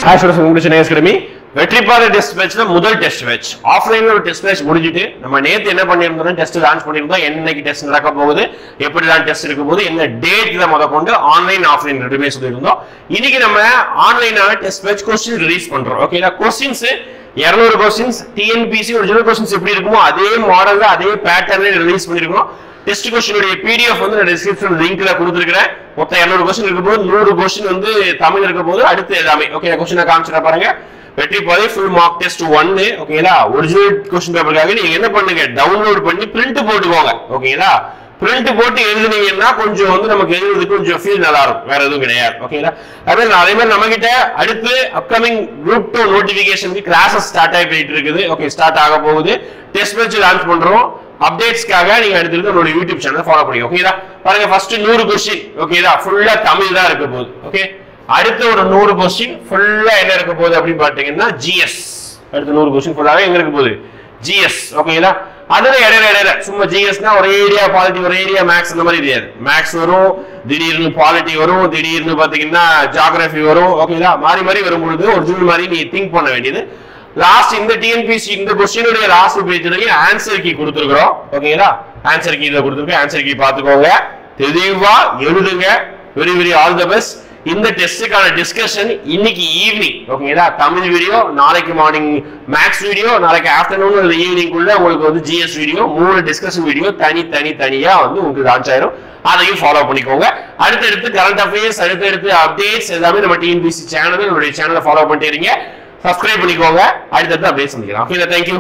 Hi students, welcome to Chennai Academy. வெற்றிப்பாறை test பேட்ச்ல முதல் டெஸ்ட் பேட்ச் ஆஃப்லைன்ல ஒரு டெஸ்ட் பேட்ச் முடிஞ்சிட்டு நம்ம நேத்து என்ன பண்ணிருந்தோம் டெஸ்ட் லான்ச் பண்ணிருந்தோம் என்னைக்கு டெஸ்ட் நடக்க போகுது எப்படிலாம் டெஸ்ட் இருக்க போகுது என்ன டேட்ல முதற்கொண்டு ஆன்லைன் ஆஃப்லைன் ரெண்டுமே சொல்லியிருந்தோம் இன்னைக்கு நம்ம ஆன்லைனான டெஸ்ட் பேட்ச் क्वेश्चन ரிலீஸ் பண்றோம் ஓகேடா questions 200 questions TNPC original questions எப்படி இருக்குமோ அதே மாடல்ல அதே பேட்டர்ன்ல ரிலீஸ் பண்ணிருக்கோம் டெஸ்ட் क्वेश्चन உடைய PDF வந்து நான் டிஸ்கிரிப்ஷன் லிங்க்ல கொடுத்திருக்கேன் மொத்தம் 200 क्वेश्चन இருக்கும்போது 100 क्वेश्चन வந்து தமிழ் இருக்கும்போது அடுத்து எல்லாமே ஓகே क्वेश्चन காமிச்சறேன் பாருங்க வெற்றிப்பாறை full mock test 1 ஓகேங்களா ஒரிஜினல் क्वेश्चन பேப்பர்காக நீங்க என்ன பண்ணுங்க டவுன்லோட் பண்ணி பிரிண்ட் போட்டுக்கோங்க ஓகேங்களா பிரிண்ட் போட்டு எழுதுனீங்கன்னா கொஞ்சம் வந்து நமக்கு எழுதுறதுக்கு கொஞ்சம் ஃபீல் நல்லா இருக்கும் வேற எதுவும் கிடையாது ஓகேங்களா அதே மாதிரி நம்ம கிட்ட அடுத்து அப்கமிங் group 2 நோட்டிஃபிகேஷனுக்கு கிளாसेस ஸ்டார்ட் ஆயிட்டு இருக்குது ஓகே ஸ்டார்ட் ஆக போகுது டெஸ்ட் பேட்ச் லான்ச் பண்றோம் அப்டேட்ஸ்க்காக நீங்க அடுத்து நம்மளோட YouTube சேனலை ஃபாலோ பண்ணுங்க ஓகேங்களா பாருங்க ஃபர்ஸ்ட் 100 क्वेश्चन ஓகேங்களா ஃபுல்லா தமிழ் தான் இருக்க போகுது ஓகே அடுத்து ஒரு 100 क्वेश्चन ஃபுல்லா என்ன இருக்க போகுது அப்படி பாத்தீங்கன்னா GS அடுத்து 100 क्वेश्चन ஃபுல்லாவே எங்க இருக்க போகுது GS ஓகேங்களா அதுல இடையில சும்மா GSனா ஒரு ஏரியா பாலிட்டி ஒரு ஏரியா மேக்ஸ் அந்த மாதிரி இல்லையா மேக்ஸ் வரும் திடீர்னு பாலிட்டி வரும் திடீர்னு பாத்தீங்கன்னா ஜியோகிராஃபி வரும் ஓகேங்களா மாறி மாறி வரும்போது ஒரிஜினல் மாதிரி நீ திங்க் பண்ண வேண்டியது லாஸ்ட் இந்த TNPC இந்த क्वेश्चन உடைய லாஸ்ட் பேஜ்லயே ஆன்சர் கீ கொடுத்திருக்கோம் ஓகேங்களா ஆன்சர் கீ இத கொடுத்திருக்கேன் ஆன்சர் கீ பாத்துக்கோங்க தெளிவா எழுதுங்க very very all the best இந்த டெஸ்டுக்கான டிஸ்கஷன் இன்னைக்கு ஈவினிங் ஓகேங்களா தமிழ் வீடியோ நாளைக்கு மார்னிங் மேக்ஸ் வீடியோ நாளைக்கு ஆஃப்டர்நூன் இல்ல ஈவினிங் குள்ள உங்களுக்கு வந்து GS வீடியோ மூணு டிஸ்கஷன் வீடியோ தனியா வந்து உங்களுக்கு லான்ச் ஆயிரும் அதையும் ஃபாலோ பண்ணிக்கோங்க அடுத்து கரண்ட் அஃபேர்ஸ் அடுத்து அப்டேட்ஸ் எல்லாமே நம்ம TNPC சேனல் நம்மளுடைய சேனலை ஃபாலோ பண்ணிட்டே இருங்க சப்ஸ்கிரைப் பண்ணிக்கோங்க அடுத்து அப்டேட்ஸ் பண்ணிக்கலாம் ஓகே थैंक यू